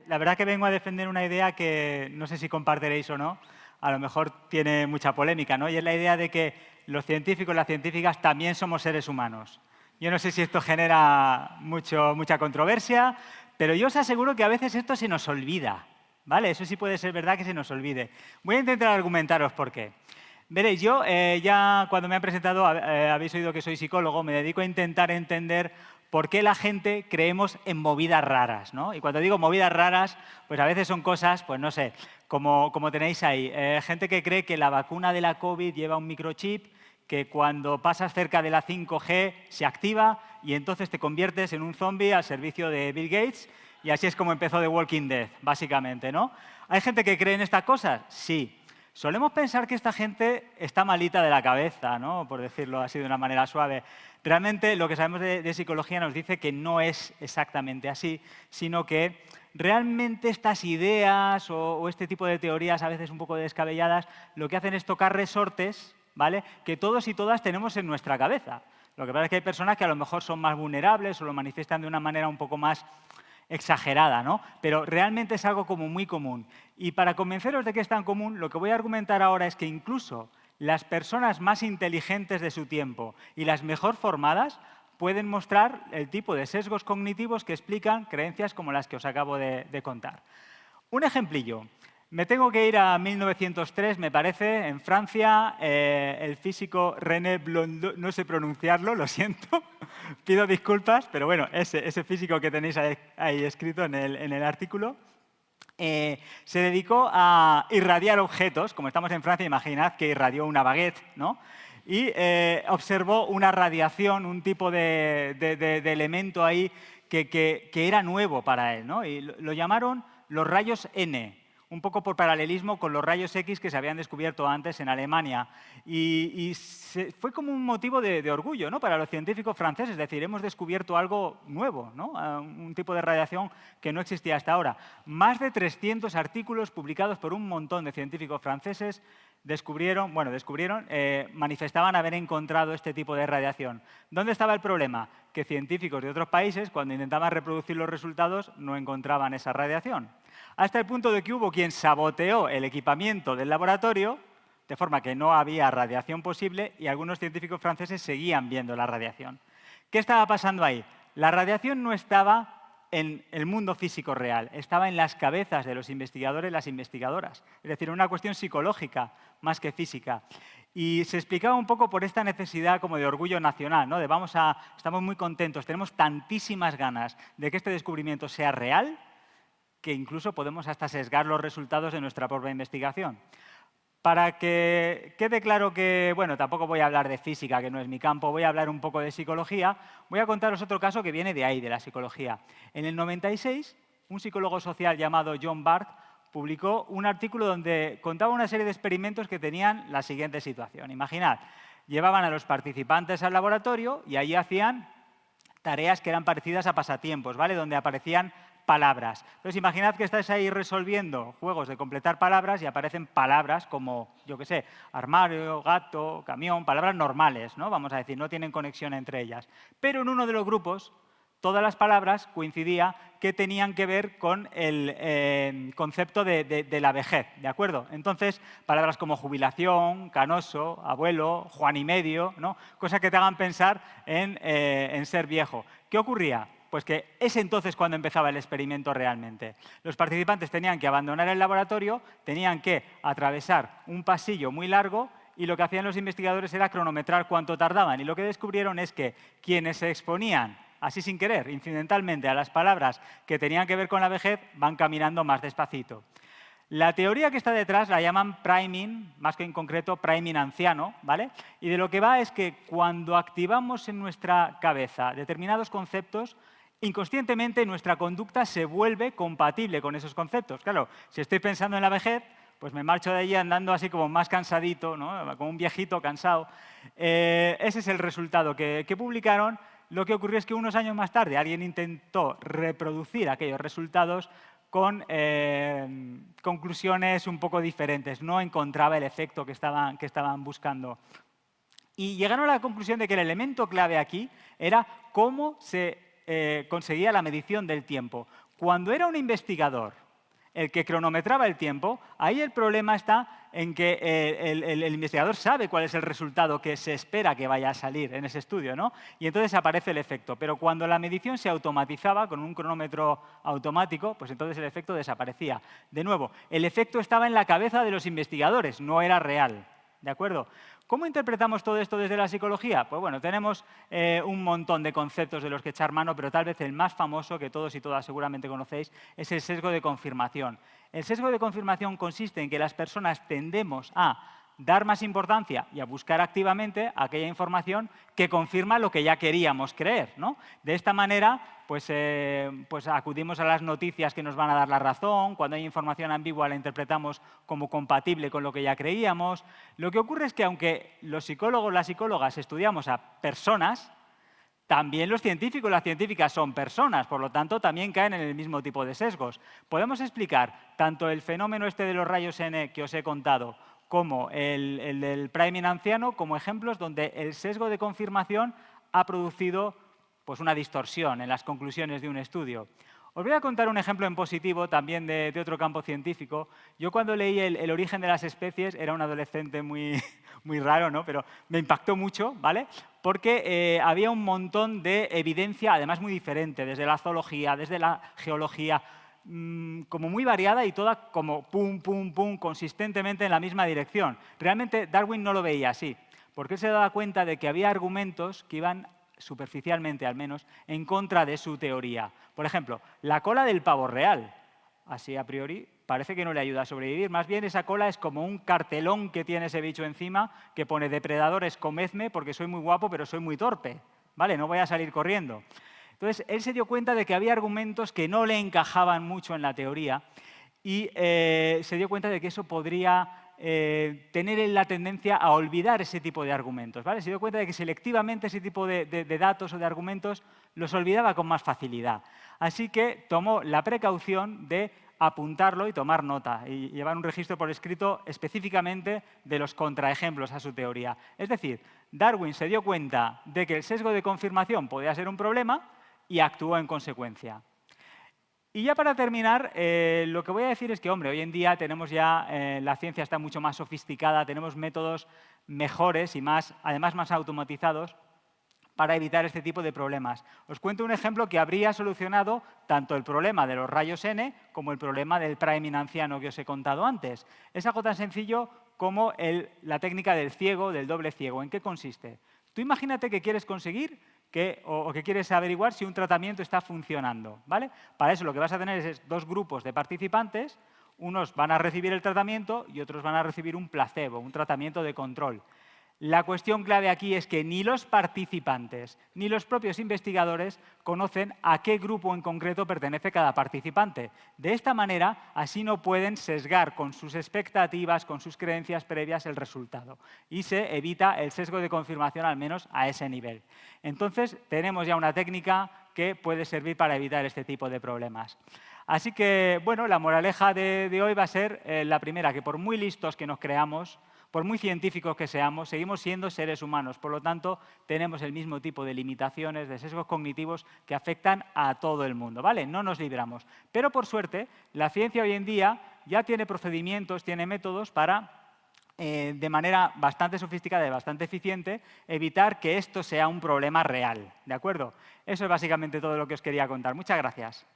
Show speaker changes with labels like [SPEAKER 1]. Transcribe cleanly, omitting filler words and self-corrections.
[SPEAKER 1] La verdad que vengo a defender una idea que no sé si compartiréis o no, a lo mejor tiene mucha polémica, ¿no? Y es la idea de que los científicos y las científicas también somos seres humanos. Yo no sé si esto genera mucha controversia, pero yo os aseguro que a veces esto se nos olvida, ¿vale? Eso sí puede ser verdad que se nos olvide. Voy a intentar argumentaros por qué. Veréis, yo ya cuando me han presentado, habéis oído que soy psicólogo, me dedico a intentar entender por qué la gente creemos en movidas raras, ¿no? Y cuando digo movidas raras, pues a veces son cosas, pues no sé, como tenéis ahí, gente que cree que la vacuna de la COVID lleva un microchip que cuando pasas cerca de la 5G se activa y entonces te conviertes en un zombie al servicio de Bill Gates y así es como empezó The Walking Dead, básicamente, ¿no? ¿Hay gente que cree en estas cosas? Sí. Solemos pensar que esta gente está malita de la cabeza, ¿no? Por decirlo así de una manera suave. Realmente lo que sabemos de psicología nos dice que no es exactamente así, sino que realmente estas ideas o este tipo de teorías a veces un poco descabelladas lo que hacen es tocar resortes, ¿vale?, que todos y todas tenemos en nuestra cabeza. Lo que pasa es que hay personas que a lo mejor son más vulnerables o lo manifiestan de una manera un poco más exagerada, ¿no? Pero realmente es algo como muy común. Y para convenceros de que es tan común, lo que voy a argumentar ahora es que incluso las personas más inteligentes de su tiempo y las mejor formadas pueden mostrar el tipo de sesgos cognitivos que explican creencias como las que os acabo de contar. Un ejemplillo. Me tengo que ir a 1903, me parece, en Francia, el físico René Blondeau, no sé pronunciarlo, lo siento, pido disculpas, pero bueno, ese físico que tenéis ahí escrito en el artículo, se dedicó a irradiar objetos, como estamos en Francia, imaginad que irradió una baguette, ¿no? Y observó una radiación, un tipo de elemento ahí que era nuevo para él, ¿no? Y lo llamaron los rayos N, un poco por paralelismo con los rayos X que se habían descubierto antes en Alemania. Y fue como un motivo de orgullo, ¿no?, para los científicos franceses, es decir, hemos descubierto algo nuevo, ¿no?, un tipo de radiación que no existía hasta ahora. Más de 300 artículos publicados por un montón de científicos franceses manifestaban haber encontrado este tipo de radiación. ¿Dónde estaba el problema? Que científicos de otros países, cuando intentaban reproducir los resultados, no encontraban esa radiación. Hasta el punto de que hubo quien saboteó el equipamiento del laboratorio, de forma que no había radiación posible, y algunos científicos franceses seguían viendo la radiación. ¿Qué estaba pasando ahí? La radiación no estaba en el mundo físico real, estaba en las cabezas de los investigadores y las investigadoras. Es decir, una cuestión psicológica más que física. Y se explicaba un poco por esta necesidad como de orgullo nacional, ¿no? Estamos muy contentos, tenemos tantísimas ganas de que este descubrimiento sea real que incluso podemos hasta sesgar los resultados de nuestra propia investigación. Para que quede claro que, bueno, tampoco voy a hablar de física, que no es mi campo, voy a hablar un poco de psicología, voy a contaros otro caso que viene de ahí, de la psicología. En el 96, un psicólogo social llamado John Barth publicó un artículo donde contaba una serie de experimentos que tenían la siguiente situación. Imaginad, llevaban a los participantes al laboratorio y allí hacían tareas que eran parecidas a pasatiempos, ¿vale?, donde aparecían palabras. Entonces, imaginad que estáis ahí resolviendo juegos de completar palabras y aparecen palabras como, yo qué sé, armario, gato, camión, palabras normales, ¿no?, vamos a decir, no tienen conexión entre ellas. Pero en uno de los grupos, todas las palabras coincidía que tenían que ver con el concepto de la vejez, ¿de acuerdo? Entonces, palabras como jubilación, canoso, abuelo, Juan y medio, ¿no?, cosas que te hagan pensar en ser viejo. ¿Qué ocurría? Pues que es entonces cuando empezaba el experimento realmente. Los participantes tenían que abandonar el laboratorio, tenían que atravesar un pasillo muy largo y lo que hacían los investigadores era cronometrar cuánto tardaban. Y lo que descubrieron es que quienes se exponían, así sin querer, incidentalmente, a las palabras que tenían que ver con la vejez, van caminando más despacito. La teoría que está detrás la llaman priming, más que en concreto priming anciano, ¿vale? Y de lo que va es que cuando activamos en nuestra cabeza determinados conceptos, inconscientemente nuestra conducta se vuelve compatible con esos conceptos. Claro, si estoy pensando en la vejez, pues me marcho de allí andando así como más cansadito, ¿no?, como un viejito cansado. Ese es el resultado que publicaron. Lo que ocurrió es que unos años más tarde alguien intentó reproducir aquellos resultados con conclusiones un poco diferentes. No encontraba el efecto que estaban buscando. Y llegaron a la conclusión de que el elemento clave aquí era cómo se conseguía la medición del tiempo. Cuando era un investigador el que cronometraba el tiempo, ahí el problema está en que el investigador sabe cuál es el resultado que se espera que vaya a salir en ese estudio, ¿no? Y entonces aparece el efecto. Pero cuando la medición se automatizaba con un cronómetro automático, pues entonces el efecto desaparecía. De nuevo, el efecto estaba en la cabeza de los investigadores, no era real. ¿De acuerdo? ¿Cómo interpretamos todo esto desde la psicología? Pues bueno, tenemos un montón de conceptos de los que echar mano, pero tal vez el más famoso, que todos y todas seguramente conocéis, es el sesgo de confirmación. El sesgo de confirmación consiste en que las personas tendemos a dar más importancia y a buscar activamente aquella información que confirma lo que ya queríamos creer, ¿no? De esta manera, pues acudimos a las noticias que nos van a dar la razón. Cuando hay información ambigua la interpretamos como compatible con lo que ya creíamos. Lo que ocurre es que aunque los psicólogos, las psicólogas estudiamos a personas, también los científicos y las científicas son personas, por lo tanto, también caen en el mismo tipo de sesgos. Podemos explicar tanto el fenómeno este de los rayos N que os he contado, como el del priming anciano, como ejemplos donde el sesgo de confirmación ha producido pues, una distorsión en las conclusiones de un estudio. Os voy a contar un ejemplo en positivo también de otro campo científico. Yo cuando leí el origen de las especies, era un adolescente muy, muy raro, ¿no? Pero me impactó mucho, ¿vale? Porque había un montón de evidencia, además muy diferente, desde la zoología, desde la geología, como muy variada y toda como pum, pum, pum, consistentemente en la misma dirección. Realmente Darwin no lo veía así, porque él se daba cuenta de que había argumentos que iban superficialmente al menos, en contra de su teoría. Por ejemplo, la cola del pavo real. Así a priori parece que no le ayuda a sobrevivir. Más bien esa cola es como un cartelón que tiene ese bicho encima que pone depredadores, comedme porque soy muy guapo pero soy muy torpe. ¿Vale? No voy a salir corriendo. Entonces, él se dio cuenta de que había argumentos que no le encajaban mucho en la teoría y se dio cuenta de que eso podría tener la tendencia a olvidar ese tipo de argumentos, ¿vale? Se dio cuenta de que selectivamente ese tipo de datos o de argumentos los olvidaba con más facilidad. Así que tomó la precaución de apuntarlo y tomar nota y llevar un registro por escrito específicamente de los contraejemplos a su teoría. Es decir, Darwin se dio cuenta de que el sesgo de confirmación podía ser un problema y actuó en consecuencia. Y ya para terminar, lo que voy a decir es que, hombre, hoy en día tenemos ya, la ciencia está mucho más sofisticada, tenemos métodos mejores y además más automatizados para evitar este tipo de problemas. Os cuento un ejemplo que habría solucionado tanto el problema de los rayos N como el problema del priming anciano que os he contado antes. Es algo tan sencillo como la técnica del ciego, del doble ciego. ¿En qué consiste? Tú imagínate que quieres conseguir o que quieres averiguar si un tratamiento está funcionando, ¿vale? Para eso lo que vas a tener es dos grupos de participantes, unos van a recibir el tratamiento y otros van a recibir un placebo, un tratamiento de control. La cuestión clave aquí es que ni los participantes ni los propios investigadores conocen a qué grupo en concreto pertenece cada participante. De esta manera, así no pueden sesgar con sus expectativas, con sus creencias previas el resultado. Y se evita el sesgo de confirmación, al menos a ese nivel. Entonces, tenemos ya una técnica que puede servir para evitar este tipo de problemas. Así que, bueno, la moraleja de hoy va a ser la primera, que por muy listos que nos creamos, por muy científicos que seamos, seguimos siendo seres humanos. Por lo tanto, tenemos el mismo tipo de limitaciones, de sesgos cognitivos que afectan a todo el mundo, ¿vale? No nos libramos. Pero, por suerte, la ciencia hoy en día ya tiene procedimientos, tiene métodos para, de manera bastante sofisticada y bastante eficiente, evitar que esto sea un problema real, ¿de acuerdo? Eso es básicamente todo lo que os quería contar. Muchas gracias.